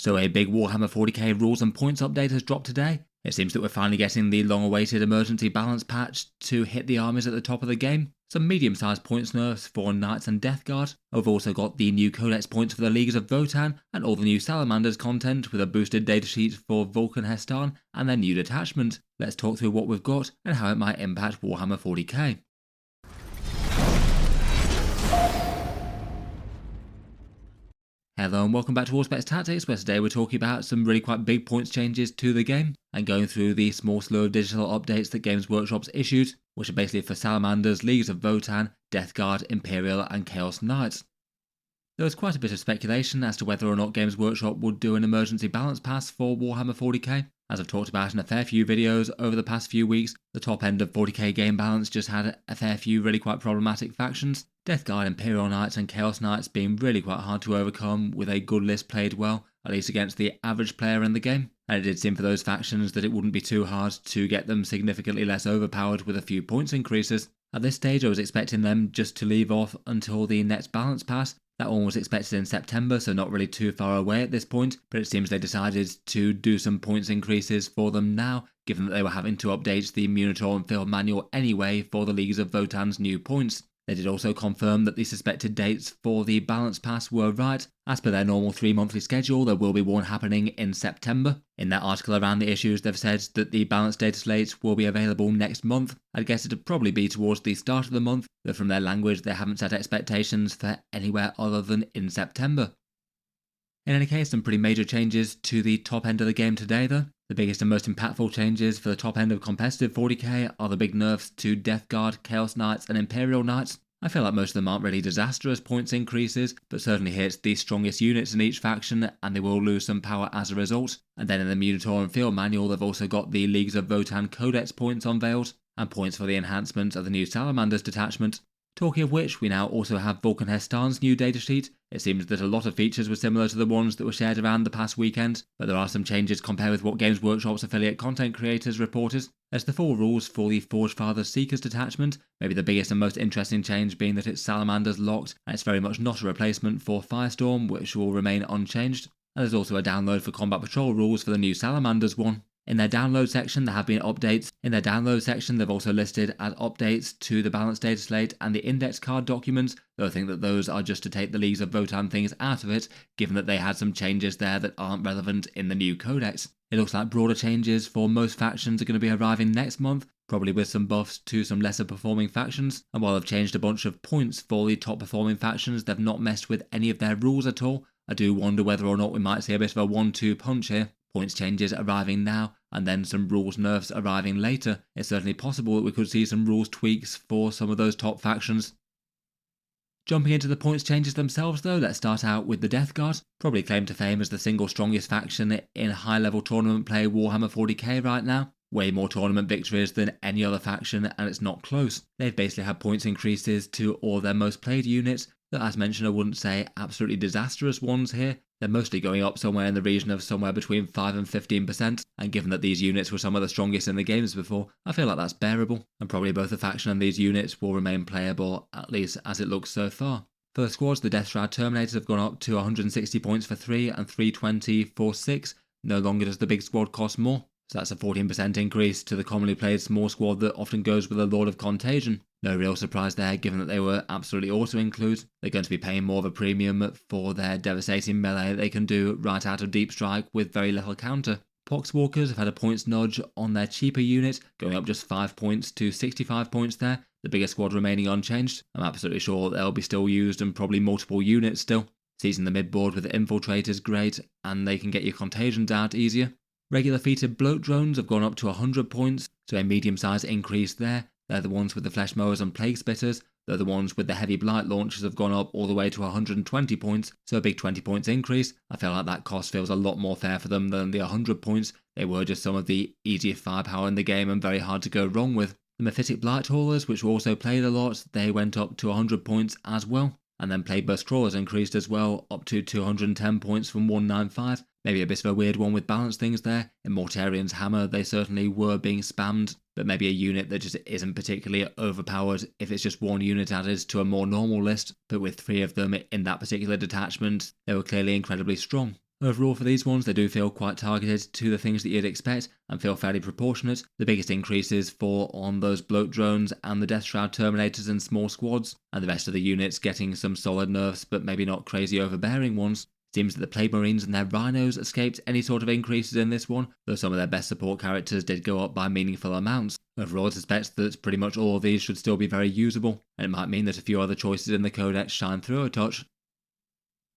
So a big Warhammer 40K rules and points update has dropped today. It seems that we're finally getting the long-awaited emergency balance patch to hit the armies at the top of the game. Some medium-sized points nerfs for Knights and Death Guard. We've also got the new codex points for the Leagues of Votann, and all the new Salamanders content with a boosted datasheet for Vulkan and their new detachment. Let's talk through what we've got and how it might impact Warhammer 40k. Hello and welcome back to Auspex Tactics, where today we're talking about some really quite big points changes to the game and going through the small slew of digital updates that Games Workshop's issued, which are basically for Salamanders, Leagues of Votann, Death Guard, Imperial and Chaos Knights. There was quite a bit of speculation as to whether or not Games Workshop would do an emergency balance pass for Warhammer 40k. As I've talked about in a fair few videos over the past few weeks, the top end of 40k game balance just had a fair few really quite problematic factions. Death Guard, Imperial Knights and Chaos Knights being really quite hard to overcome with a good list played well, at least against the average player in the game. And it did seem for those factions that it wouldn't be too hard to get them significantly less overpowered with a few points increases. At this stage I was expecting them just to leave off until the next balance pass. That one was expected in September, so not really too far away at this point, but it seems they decided to do some points increases for them now, given that they were having to update the Minotaur and Field Manual anyway for the Leagues of Votann's new points. They did also confirm that the suspected dates for the balance pass were right. As per their normal 3-monthly schedule, there will be one happening in September. In their article around the issues, they've said that the balanced data slate will be available next month. I'd guess it'd probably be towards the start of the month, but from their language they haven't set expectations for anywhere other than in September. In any case, some pretty major changes to the top end of the game today though. The biggest and most impactful changes for the top end of competitive 40k are the big nerfs to Death Guard, Chaos Knights and Imperial Knights. I feel like most of them aren't really disastrous points increases, but certainly hits the strongest units in each faction and they will lose some power as a result. And then in the Minotaur and Field Manual they've also got the Leagues of Votann codex points unveiled, and points for the enhancement of the new Salamanders detachment. Talking of which, we now also have Vulkan's new datasheet. It seems that a lot of features were similar to the ones that were shared around the past weekend, but there are some changes compared with what Games Workshop's affiliate content creators reported. There's the full rules for the Forgefather Seekers detachment, maybe the biggest and most interesting change being that it's Salamanders locked, and it's very much not a replacement for Firestorm, which will remain unchanged. And there's also a download for combat patrol rules for the new Salamanders one. In their download section there have been updates. In their download section they've also listed as updates to the balanced data slate and the index card documents, though I think that those are just to take the Leagues of Votann things out of it, given that they had some changes there that aren't relevant in the new codex. It looks like broader changes for most factions are going to be arriving next month, probably with some buffs to some lesser performing factions, and while they've changed a bunch of points for the top performing factions, they've not messed with any of their rules at all. I do wonder whether or not we might see a bit of a 1-2 punch here. Points changes arriving now, and then some rules nerfs arriving later. It's certainly possible that we could see some rules tweaks for some of those top factions. Jumping into the points changes themselves though, let's start out with the Death Guard. Probably claimed to fame as the single strongest faction in high level tournament play Warhammer 40k right now. Way more tournament victories than any other faction, and it's not close. They've basically had points increases to all their most played units, that as mentioned I wouldn't say absolutely disastrous ones here. They're mostly going up somewhere in the region of somewhere between 5 and 15%, and given that these units were some of the strongest in the games before, I feel like that's bearable, and probably both the faction and these units will remain playable, at least as it looks so far. For the squads, the Death Shroud Terminators have gone up to 160 points for 3 and 320 for 6, no longer does the big squad cost more. So that's a 14% increase to the commonly played small squad that often goes with a Lord of Contagion. No real surprise there given that they were absolutely auto-include. They're going to be paying more of a premium for their devastating melee they can do right out of Deep Strike with very little counter. Poxwalkers have had a points nudge on their cheaper unit, going up just 5 points to 65 points there, the bigger squad remaining unchanged. I'm absolutely sure they'll be still used and probably multiple units still. Seizing the mid-board with the Infiltrators great, and they can get your contagions out easier. Regular featured bloat drones have gone up to 100 points, so a medium-sized increase there. They're the ones with the flesh mowers and plague spitters. They're the ones with the heavy blight launchers have gone up all the way to 120 points, so a big 20 points increase. I feel like that cost feels a lot more fair for them than the 100 points. They were just some of the easiest firepower in the game and very hard to go wrong with. The Mephitic Blight Haulers, which were also played a lot, they went up to 100 points as well. And then Plague Burst Crawlers increased as well, up to 210 points from 195. Maybe a bit of a weird one with balance things there. In Mortarian's Hammer, they certainly were being spammed, but maybe a unit that just isn't particularly overpowered if it's just one unit added to a more normal list, but with 3 of them in that particular detachment, they were clearly incredibly strong. Overall for these ones, they do feel quite targeted to the things that you'd expect and feel fairly proportionate. The biggest increases fall on those bloat drones and the Death Shroud Terminators in small squads, and the rest of the units getting some solid nerfs but maybe not crazy overbearing ones. Seems that the Plague Marines and their Rhinos escaped any sort of increases in this one, though some of their best support characters did go up by meaningful amounts. Overall, I suspect that pretty much all of these should still be very usable, and it might mean that a few other choices in the codex shine through a touch.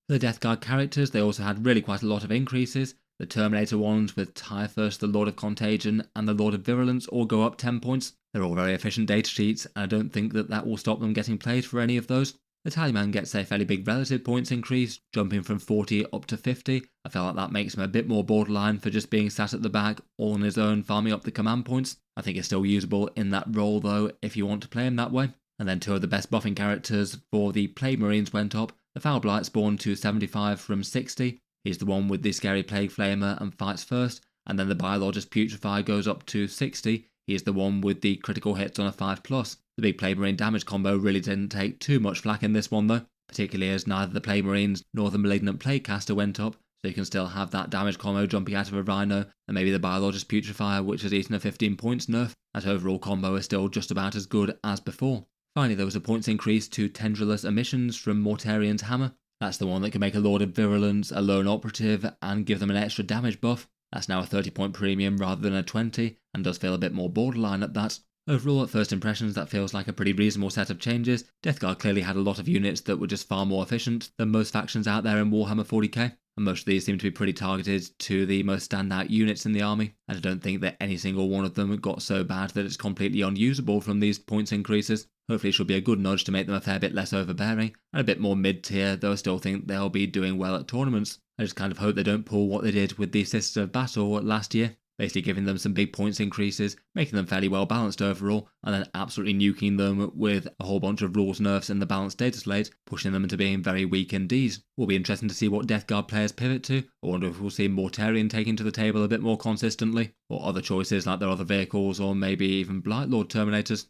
For the Death Guard characters, they also had really quite a lot of increases. The Terminator ones with Typhus, the Lord of Contagion, and the Lord of Virulence all go up 10 points. They're all very efficient data sheets, and I don't think that will stop them getting played for any of those. The Tallyman gets a fairly big relative points increase, jumping from 40 up to 50. I feel like that makes him a bit more borderline for just being sat at the back, all on his own, farming up the command points. I think he's still usable in that role though, if you want to play him that way. And then two of the best buffing characters for the Plague Marines went up. The Foul Blight spawned to 75 from 60. He's the one with the scary Plague Flamer and fights first. And then the Biologist Putrefy goes up to 60. He's the one with the critical hits on a 5+. The big Plague Marine damage combo really didn't take too much flack in this one though, particularly as neither the Plague Marines nor the Malignant Plaguecaster went up, so you can still have that damage combo jumping out of a Rhino, and maybe the Biologist Putrefy which has eaten a 15 points nerf. That overall combo is still just about as good as before. Finally, there was a points increase to Tendrilus Emissions from Mortarian's Hammer. That's the one that can make a Lord of Virulence a lone operative and give them an extra damage buff. That's now a 30 point premium rather than a 20, and does feel a bit more borderline at that. Overall, at first impressions, that feels like a pretty reasonable set of changes. Death Guard clearly had a lot of units that were just far more efficient than most factions out there in Warhammer 40k, and most of these seem to be pretty targeted to the most standout units in the army, and I don't think that any single one of them got so bad that it's completely unusable from these points increases. Hopefully it should be a good nudge to make them a fair bit less overbearing, and a bit more mid-tier, though I still think they'll be doing well at tournaments. I just kind of hope they don't pull what they did with the Sisters of Battle last year, basically giving them some big points increases, making them fairly well balanced overall, and then absolutely nuking them with a whole bunch of rules nerfs in the balanced data slate, pushing them into being very weak indeed. Will be interesting to see what Death Guard players pivot to. I wonder if we'll see Mortarion taken to the table a bit more consistently, or other choices like their other vehicles, or maybe even Blightlord Terminators.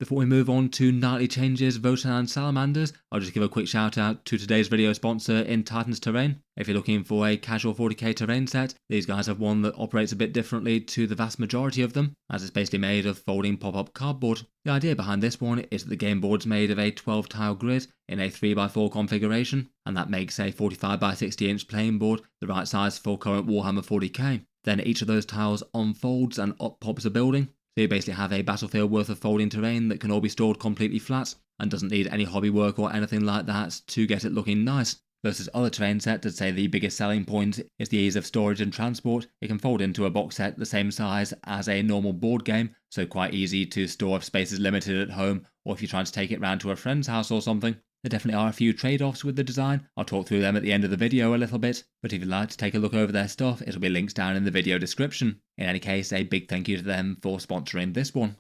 Before we move on to nightly changes, Votann and Salamanders, I'll just give a quick shout out to today's video sponsor in Titan's Terrain. If you're looking for a casual 40k terrain set, these guys have one that operates a bit differently to the vast majority of them, as it's basically made of folding pop-up cardboard. The idea behind this one is that the game board's made of a 12 tile grid in a 3x4 configuration, and that makes a 45x60 inch playing board the right size for current Warhammer 40k. Then each of those tiles unfolds and up pops a building. So you basically have a battlefield worth of folding terrain that can all be stored completely flat and doesn't need any hobby work or anything like that to get it looking nice. Versus other terrain sets, I'd say the biggest selling point is the ease of storage and transport. It can fold into a box set the same size as a normal board game, so quite easy to store if space is limited at home or if you're trying to take it round to a friend's house or something. There definitely are a few trade-offs with the design. I'll talk through them at the end of the video a little bit, but if you'd like to take a look over their stuff, it'll be linked down in the video description. In any case, a big thank you to them for sponsoring this one.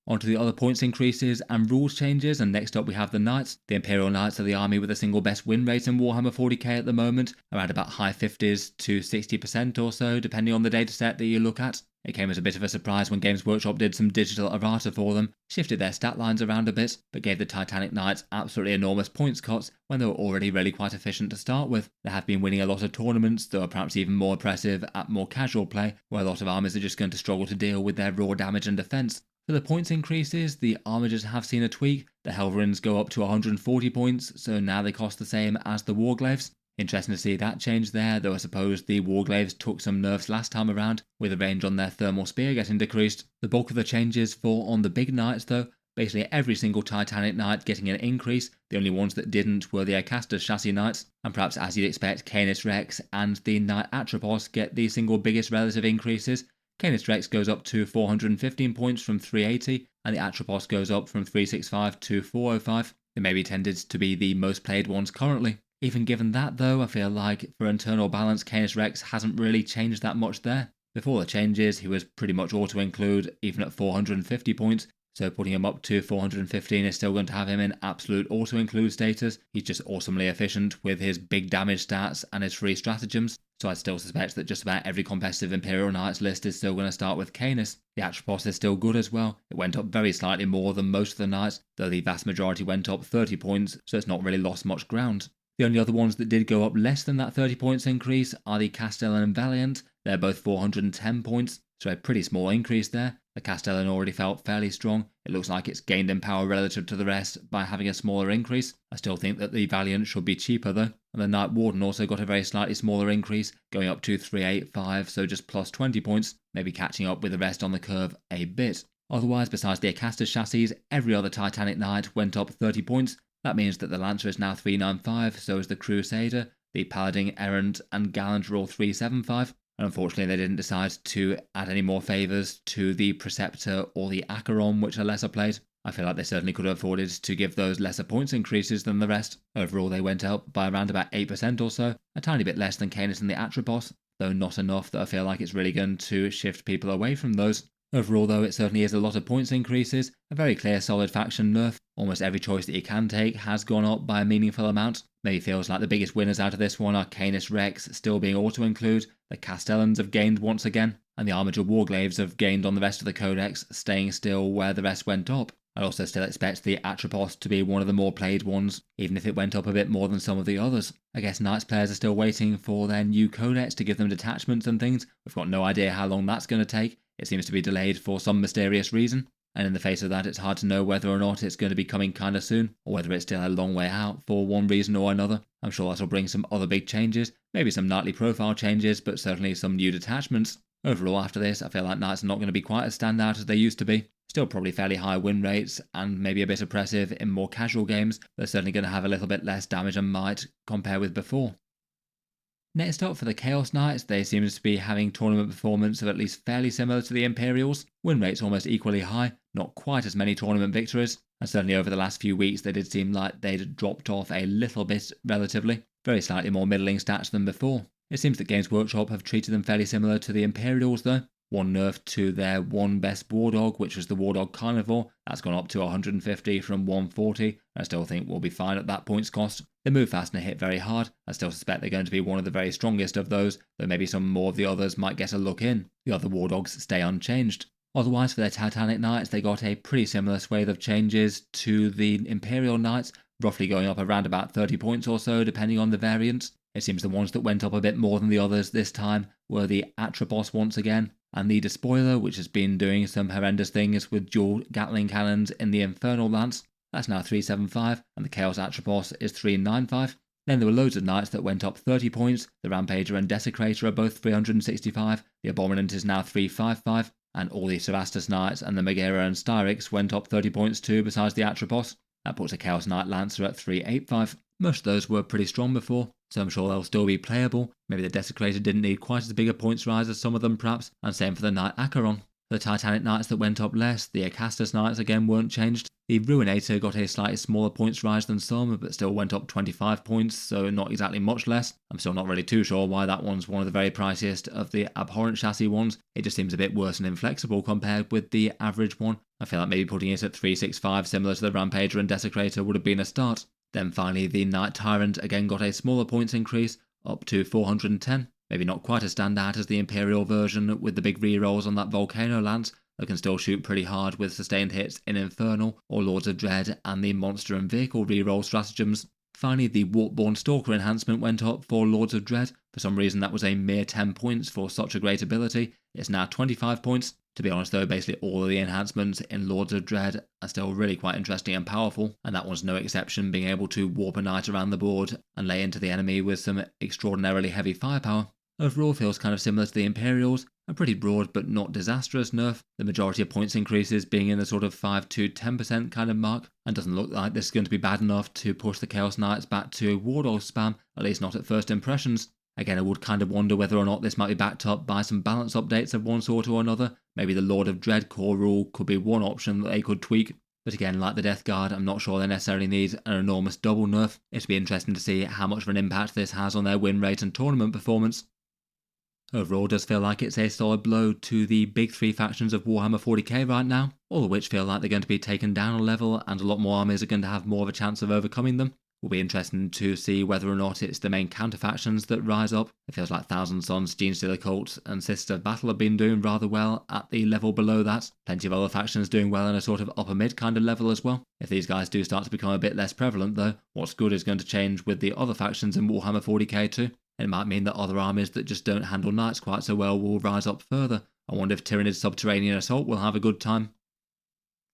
On to the other points increases and rules changes, and next up we have the Knights. The Imperial Knights are the army with the single best win rate in Warhammer 40k at the moment, around about high 50s to 60% or so, depending on the dataset that you look at. It came as a bit of a surprise when Games Workshop did some digital errata for them, shifted their stat lines around a bit, but gave the Titanic Knights absolutely enormous points cuts when they were already really quite efficient to start with. They have been winning a lot of tournaments, though are perhaps even more impressive at more casual play, where a lot of armies are just going to struggle to deal with their raw damage and defense. For the points increases, the Armigers have seen a tweak. The Helverins go up to 140 points, so now they cost the same as the Warglaves. Interesting to see that change there, though I suppose the Warglaves took some nerfs last time around, with the range on their thermal spear getting decreased. The bulk of the changes fall on the big knights though, basically every single Titanic Knight getting an increase. The only ones that didn't were the Acasta's Chassis Knights, and perhaps as you'd expect, Canis Rex and the Knight Atropos get the single biggest relative increases. Canis Rex goes up to 415 points from 380, and the Atropos goes up from 365 to 405. They maybe tended to be the most played ones currently. Even given that though, I feel like for internal balance, Canis Rex hasn't really changed that much there. Before the changes, he was pretty much auto-include, even at 450 points, so putting him up to 415 is still going to have him in absolute auto-include status. He's just awesomely efficient with his big damage stats and his free stratagems, so I still suspect that just about every competitive Imperial Knights list is still going to start with Canis. The Atropos is still good as well. It went up very slightly more than most of the Knights, though the vast majority went up 30 points, so it's not really lost much ground. The only other ones that did go up less than that 30 points increase are the Castellan and Valiant. They're both 410 points, so a pretty small increase there. The Castellan already felt fairly strong. It looks like it's gained in power relative to the rest by having a smaller increase. I still think that the Valiant should be cheaper though. And the Knight Warden also got a very slightly smaller increase, going up to 385, so just plus 20 points, maybe catching up with the rest on the curve a bit. Otherwise, besides the Acastus chassis, every other Titanic Knight went up 30 points. That means that the Lancer is now 395, so is the Crusader, the Paladin, Errant and Gallant are all 375. And unfortunately they didn't decide to add any more favours to the Preceptor or the Acheron, which are lesser played. I feel like they certainly could have afforded to give those lesser points increases than the rest. Overall they went up by around about 8% or so, a tiny bit less than Canis and the Atropos, though not enough that I feel like it's really going to shift people away from those. Overall though, it certainly is a lot of points increases, a very clear solid faction nerf. Almost every choice that you can take has gone up by a meaningful amount. Maybe feels like the biggest winners out of this one are Canis Rex still being auto-include, the Castellans have gained once again, and the Armiger Warglaves have gained on the rest of the codex, staying still where the rest went up. I'd also still expect the Atropos to be one of the more played ones, even if it went up a bit more than some of the others. I guess Knights players are still waiting for their new codex to give them detachments and things. We've got no idea how long that's going to take. It seems to be delayed for some mysterious reason, and in the face of that it's hard to know whether or not it's going to be coming kinda soon, or whether it's still a long way out for one reason or another. I'm sure that'll bring some other big changes, maybe some knightly profile changes, but certainly some new detachments. Overall after this, I feel like Knights are not going to be quite as standout as they used to be. Still probably fairly high win rates, and maybe a bit oppressive in more casual games. They're certainly going to have a little bit less damage and might compared with before. Next up for the Chaos Knights, they seem to be having tournament performance of at least fairly similar to the Imperials. Win rates almost equally high, not quite as many tournament victories, and certainly over the last few weeks they did seem like they'd dropped off a little bit relatively. Very slightly more middling stats than before. It seems that Games Workshop have treated them fairly similar to the Imperials though. One nerf to their one best War Dog, which was the War Dog Carnivore. That's gone up to 150 from 140. I still think we'll be fine at that points cost. They move fast and hit very hard. I still suspect they're going to be one of the very strongest of those, though maybe some more of the others might get a look in. The other War Dogs stay unchanged. Otherwise, for their Titanic Knights, they got a pretty similar swathe of changes to the Imperial Knights, roughly going up around about 30 points or so, depending on the variants. It seems the ones that went up a bit more than the others this time were the Atropos once again, and the Despoiler, which has been doing some horrendous things with dual Gatling cannons in the Infernal Lance. That's now 375, and the Chaos Atropos is 395. Then there were loads of knights that went up 30 points. The Rampager and Desecrator are both 365, the Abominant is now 355, and all the Sevastus Knights and the Megara and Styrex went up 30 points too besides the Atropos. That puts a Chaos Knight Lancer at 385. Most of those were pretty strong before, so I'm sure they'll still be playable. Maybe the Desecrator didn't need quite as big a points rise as some of them perhaps, and same for the Knight Acheron. The Titanic Knights that went up less, the Acastus Knights again weren't changed. The Ruinator got a slightly smaller points rise than some, but still went up 25 points, so not exactly much less. I'm still not really too sure why that one's one of the very priciest of the Abhorrent chassis ones. It just seems a bit worse and inflexible compared with the average one. I feel like maybe putting it at 365 similar to the Rampager and Desecrator would have been a start. Then finally the Knight Tyrant again got a smaller points increase, up to 410. Maybe not quite as standout as the Imperial version with the big rerolls on that Volcano Lance, that can still shoot pretty hard with sustained hits in Infernal or Lords of Dread and the Monster and Vehicle reroll stratagems. Finally, the Warpborn Stalker enhancement went up for Lords of Dread. For some reason that was a mere 10 points for such a great ability. It's now 25 points. To be honest though, basically all of the enhancements in Lords of Dread are still really quite interesting and powerful, and that one's no exception, being able to warp a knight around the board and lay into the enemy with some extraordinarily heavy firepower. Overall feels kind of similar to the Imperials, a pretty broad but not disastrous nerf, the majority of points increases being in the sort of 5 to 10% kind of mark, and doesn't look like this is going to be bad enough to push the Chaos Knights back to War Dog spam, at least not at first impressions. Again, I would kind of wonder whether or not this might be backed up by some balance updates of one sort or another. Maybe the Lord of Dread core rule could be one option that they could tweak. But again, like the Death Guard, I'm not sure they necessarily need an enormous double nerf. It'd be interesting to see how much of an impact this has on their win rate and tournament performance. Overall, does feel like it's a solid blow to the big three factions of Warhammer 40k right now, all of which feel like they're going to be taken down a level and a lot more armies are going to have more of a chance of overcoming them. Will be interesting to see whether or not it's the main counter-factions that rise up. It feels like Thousand Sons, Genestealer Cult, and Sister Battle have been doing rather well at the level below that. Plenty of other factions doing well in a sort of upper-mid kind of level as well. If these guys do start to become a bit less prevalent though, what's good is going to change with the other factions in Warhammer 40k too. It might mean that other armies that just don't handle knights quite so well will rise up further. I wonder if Tyranid Subterranean Assault will have a good time.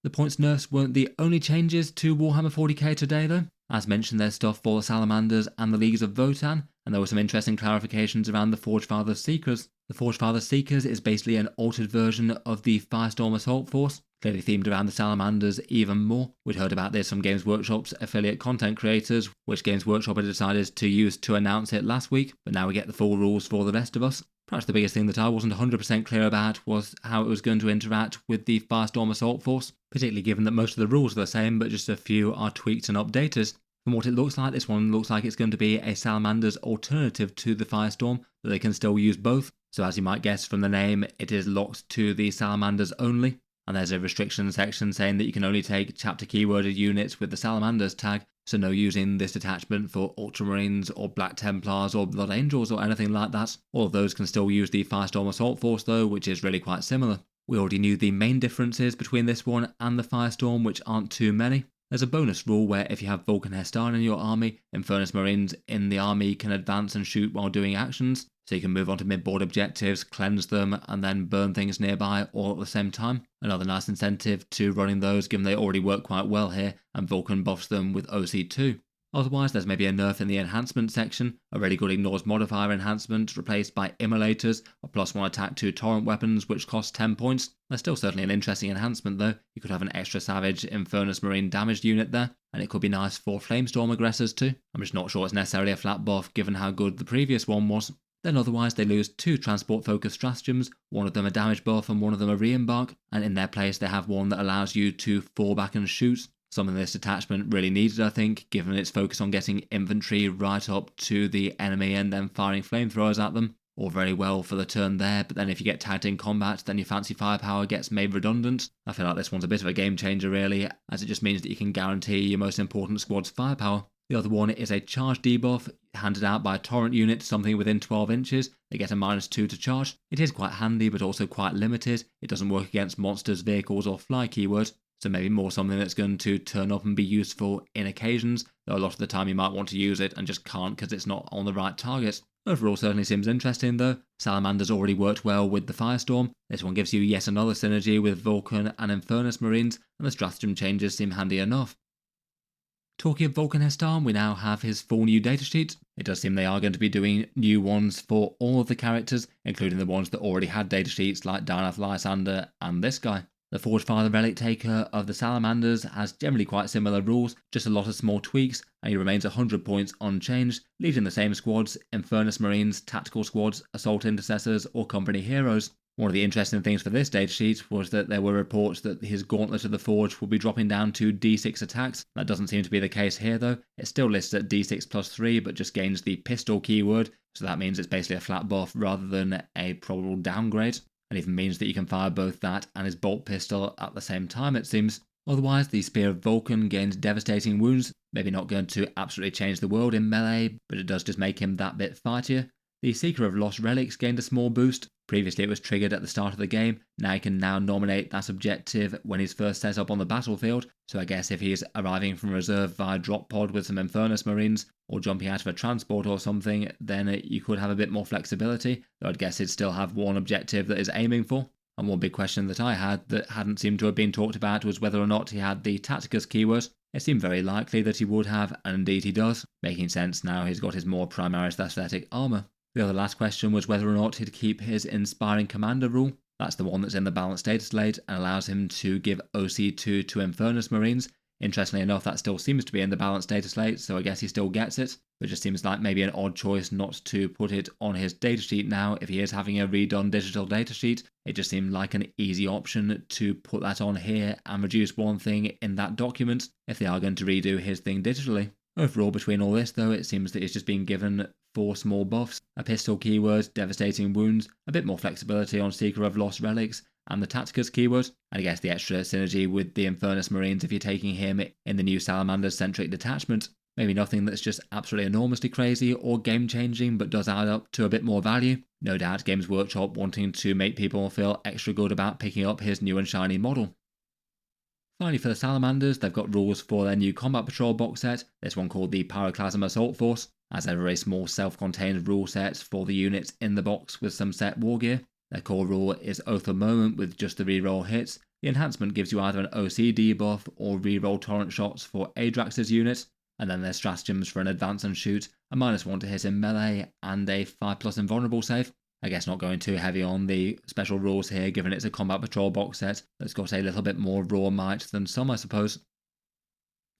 The points nerfs weren't the only changes to Warhammer 40k today though. As mentioned, there's stuff for the Salamanders and the Leagues of Votann, and there were some interesting clarifications around the Forgefather Seekers. The Forgefather Seekers is basically an altered version of the Firestorm Assault Force, clearly themed around the Salamanders even more. We'd heard about this from Games Workshop's affiliate content creators, which Games Workshop had decided to use to announce it last week, but now we get the full rules for the rest of us. Perhaps the biggest thing that I wasn't 100% clear about was how it was going to interact with the Firestorm Assault Force, particularly given that most of the rules are the same, but just a few are tweaked and updated. From what it looks like, this one looks like it's going to be a Salamander's alternative to the Firestorm, that they can still use both. So as you might guess from the name, it is locked to the Salamanders only. And there's a restriction section saying that you can only take chapter keyworded units with the Salamanders tag, so no using this detachment for Ultramarines or Black Templars or Blood Angels or anything like that. All of those can still use the Firestorm Assault Force though, which is really quite similar. We already knew the main differences between this one and the Firestorm, which aren't too many. There's a bonus rule where if you have Vulkan Hestarn in your army, Infernus Marines in the army can advance and shoot while doing actions, so you can move on to mid-board objectives, cleanse them, and then burn things nearby all at the same time. Another nice incentive to running those, given they already work quite well here, and Vulkan buffs them with OC2. Otherwise, there's maybe a nerf in the enhancement section, a really good ignores modifier enhancement replaced by immolators, a +1 attack to torrent weapons which cost 10 points. There's still certainly an interesting enhancement though. You could have an extra savage Infernus Marine damaged unit there, and it could be nice for Flamestorm aggressors too. I'm just not sure it's necessarily a flat buff given how good the previous one was. Then otherwise they lose 2 transport focused stratagems, one of them a damage buff and one of them a re-embark, and in their place they have one that allows you to fall back and shoot. Something this detachment really needed, I think, given its focus on getting infantry right up to the enemy and then firing flamethrowers at them. All very well for the turn there, but then if you get tagged in combat, then your fancy firepower gets made redundant. I feel like this one's a bit of a game changer really, as it just means that you can guarantee your most important squad's firepower. The other one is a charge debuff, handed out by a torrent unit, something within 12 inches. They get a -2 to charge. It is quite handy, but also quite limited. It doesn't work against monsters, vehicles, or fly keywords. So maybe more something that's going to turn up and be useful in occasions, though a lot of the time you might want to use it and just can't because it's not on the right target. Overall certainly seems interesting though. Salamander's already worked well with the Firestorm. This one gives you yet another synergy with Vulkan and Infernus Marines, and the stratagem changes seem handy enough. Talking of Vulkan Hestarn, we now have his full new datasheet. It does seem they are going to be doing new ones for all of the characters, including the ones that already had datasheets like Darnath Lysander and this guy. The Forgefather Relic Taker of the Salamanders has generally quite similar rules, just a lot of small tweaks, and he remains 100 points unchanged, leading the same squads: Infernus Marines, Tactical Squads, Assault Intercessors, or Company Heroes. One of the interesting things for this datasheet was that there were reports that his Gauntlet of the Forge will be dropping down to D6 attacks. That doesn't seem to be the case here though. It's still listed at D6 +3, but just gains the pistol keyword, so that means it's basically a flat buff rather than a probable downgrade. And even means that you can fire both that and his bolt pistol at the same time, it seems. Otherwise, the Spear of Vulkan gains devastating wounds, maybe not going to absolutely change the world in melee, but it does just make him that bit fightier. The Seeker of Lost Relics gained a small boost. Previously it was triggered at the start of the game, now he can now nominate that objective when he's first set up on the battlefield, so I guess if he's arriving from reserve via drop pod with some Infernus Marines, or jumping out of a transport or something, then you could have a bit more flexibility, though I'd guess he'd still have one objective that he's aiming for. And one big question that I had that hadn't seemed to have been talked about was whether or not he had the Tacticus keyword. It seemed very likely that he would have, and indeed he does, making sense now he's got his more Primaris aesthetic armour. The other last question was whether or not he'd keep his Inspiring Commander rule. That's the one that's in the balanced data slate and allows him to give OC2 to Infernus Marines. Interestingly enough, that still seems to be in the balanced data slate, so I guess he still gets it. But it just seems like maybe an odd choice not to put it on his datasheet now if he is having a redone digital datasheet. It just seemed like an easy option to put that on here and reduce one thing in that document if they are going to redo his thing digitally. Overall, between all this though, it seems that it's just been given 4 small buffs, a pistol keyword, devastating wounds, a bit more flexibility on Seeker of Lost Relics, and the Tacticus keyword, and I guess the extra synergy with the Infernus Marines if you're taking him in the new Salamanders-centric detachment. Maybe nothing that's just absolutely enormously crazy or game changing, but does add up to a bit more value. No doubt Games Workshop wanting to make people feel extra good about picking up his new and shiny model. Finally, for the Salamanders, they've got rules for their new Combat Patrol box set, this one called the Pyroclasm Assault Force, as a very small self-contained rule set for the units in the box with some set war gear. Their core rule is Oath of Moment with just the reroll hits. The enhancement gives you either an OC debuff or reroll torrent shots for Adrax's unit, and then there's stratagems for an advance and shoot, a -1 to hit in melee, and a 5+ invulnerable save. I guess not going too heavy on the special rules here, given it's a Combat Patrol box set that's got a little bit more raw might than some, I suppose.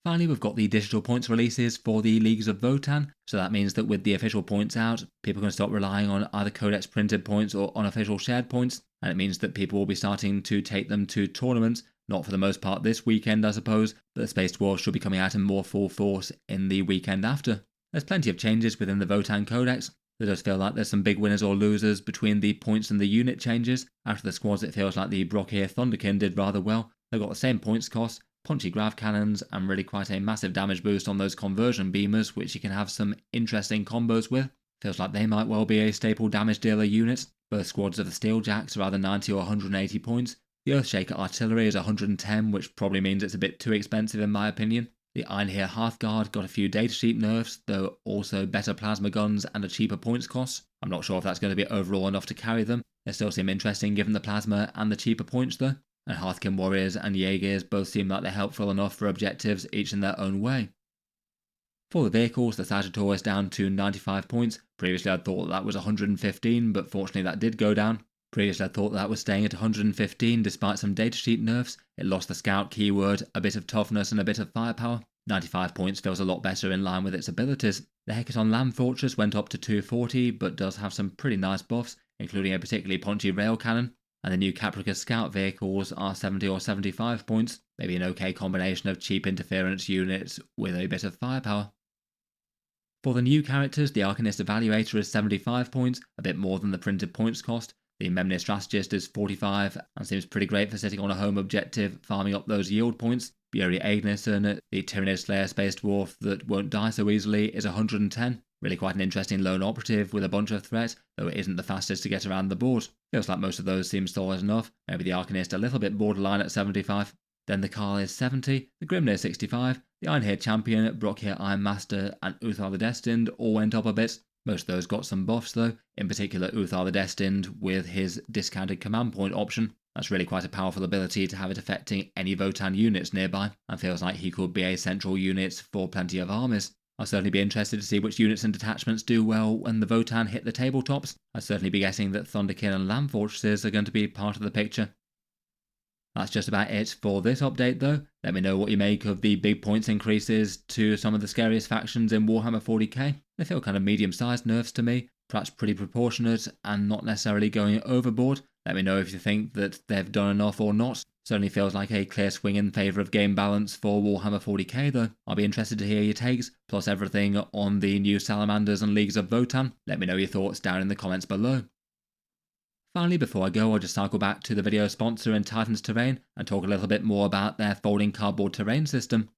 Finally, we've got the digital points releases for the Leagues of Votann, so that means that with the official points out, people can stop relying on either Codex printed points or unofficial shared points, and it means that people will be starting to take them to tournaments, not for the most part this weekend I suppose, but the Space Dwarves should be coming out in more full force in the weekend after. There's plenty of changes within the Votann Codex. It does feel like there's some big winners or losers between the points and the unit changes. After the squads, it feels like the Brockier Thunderkin did rather well. They've got the same points cost, punchy grav cannons, and really quite a massive damage boost on those conversion beamers, which you can have some interesting combos with. Feels like they might well be a staple damage dealer unit. Both squads of the Steeljacks are either 90 or 180 points. The Earthshaker artillery is 110, which probably means it's a bit too expensive in my opinion. The Einhir Hearthguard got a few datasheet nerfs, though also better plasma guns and a cheaper points cost. I'm not sure if that's going to be overall enough to carry them. They still seem interesting given the plasma and the cheaper points though. And Hearthkin Warriors and Jaegers both seem like they're helpful enough for objectives, each in their own way. For the vehicles, the Sagittor is down to 95 points. Previously I'd thought that was 115, but fortunately that did go down. Previously I thought that was staying at 115 despite some datasheet nerfs. It lost the scout keyword, a bit of toughness and a bit of firepower. 95 points feels a lot better in line with its abilities. The Hecaton Land Fortress went up to 240, but does have some pretty nice buffs, including a particularly punchy rail cannon. And the new Caprica Scout vehicles are 70 or 75 points, maybe an okay combination of cheap interference units with a bit of firepower. For the new characters, the Arcanist Evaluator is 75 points, a bit more than the printed points cost. The Memnir Strategist is 45 and seems pretty great for sitting on a home objective, farming up those yield points. Buri Aegnisson, the Tyranid Slayer Space Dwarf that won't die so easily, is 110. Really quite an interesting lone operative with a bunch of threat, though it isn't the fastest to get around the board. Feels like most of those seem solid enough, maybe the Arcanist a little bit borderline at 75. Then the Carl is 70, the Grimnir 65, the Ironhair Champion, Brockier Iron Master, and Uthar the Destined all went up a bit. Most of those got some buffs though, in particular Uthar the Destined with his discounted command point option. That's really quite a powerful ability to have it affecting any Votann units nearby, and feels like he could be a central unit for plenty of armies. I'll certainly be interested to see which units and detachments do well when the Votann hit the tabletops. I'd certainly be guessing that Thunderkin and Land Fortresses are going to be part of the picture. That's just about it for this update though. Let me know what you make of the big points increases to some of the scariest factions in Warhammer 40k. They feel kind of medium-sized nerfs to me, perhaps pretty proportionate and not necessarily going overboard. Let me know if you think that they've done enough or not. Certainly feels like a clear swing in favour of game balance for Warhammer 40k though. I'll be interested to hear your takes, plus everything on the new Salamanders and Leagues of Votann. Let me know your thoughts down in the comments below. Finally, before I go, I'll just cycle back to the video sponsor in Titan's Terrain and talk a little bit more about their folding cardboard terrain system.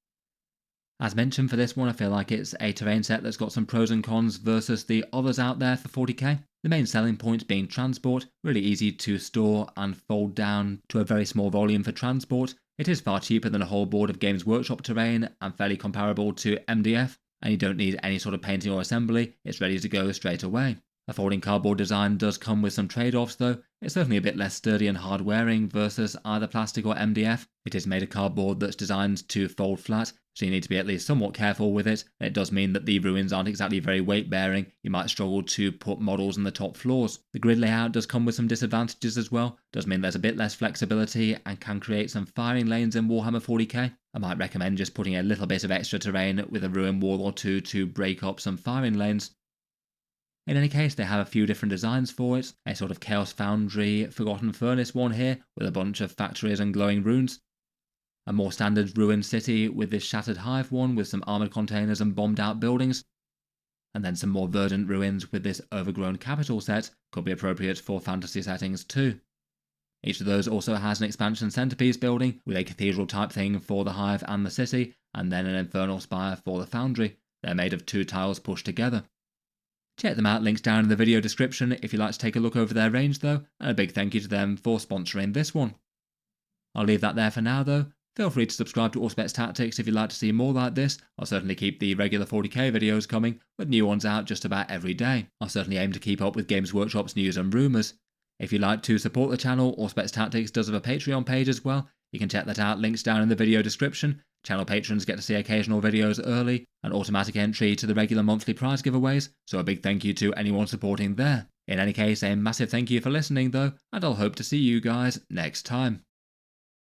As mentioned for this one, I feel like it's a terrain set that's got some pros and cons versus the others out there for 40k. The main selling point being transport, really easy to store and fold down to a very small volume for transport. It is far cheaper than a whole board of Games Workshop terrain and fairly comparable to MDF, and you don't need any sort of painting or assembly, it's ready to go straight away. A folding cardboard design does come with some trade-offs though. It's certainly a bit less sturdy and hard wearing versus either plastic or MDF. It is made of cardboard that's designed to fold flat, so you need to be at least somewhat careful with it. It does mean that the ruins aren't exactly very weight bearing. You might struggle to put models on the top floors. The grid layout does come with some disadvantages as well. Does mean there's a bit less flexibility and can create some firing lanes in Warhammer 40k. I might recommend just putting a little bit of extra terrain with a ruin wall or two to break up some firing lanes. In any case, they have a few different designs for it, a sort of Chaos Foundry Forgotten Furnace one here, with a bunch of factories and glowing runes. A more standard ruined city with this Shattered Hive one with some armoured containers and bombed out buildings. And then some more verdant ruins with this overgrown capital set, could be appropriate for fantasy settings too. Each of those also has an expansion centerpiece building, with a cathedral type thing for the Hive and the city, and then an infernal spire for the Foundry. They're made of 2 tiles pushed together. Check them out, links down in the video description if you'd like to take a look over their range though, and a big thank you to them for sponsoring this one. I'll leave that there for now though. Feel free to subscribe to Auspex Tactics if you'd like to see more like this. I'll certainly keep the regular 40k videos coming, with new ones out just about every day. I'll certainly aim to keep up with Games Workshop's news and rumours. If you'd like to support the channel, Auspex Tactics does have a Patreon page as well. You can check that out, links down in the video description. Channel patrons get to see occasional videos early, and automatic entry to the regular monthly prize giveaways, so a big thank you to anyone supporting there. In any case, a massive thank you for listening though, and I'll hope to see you guys next time.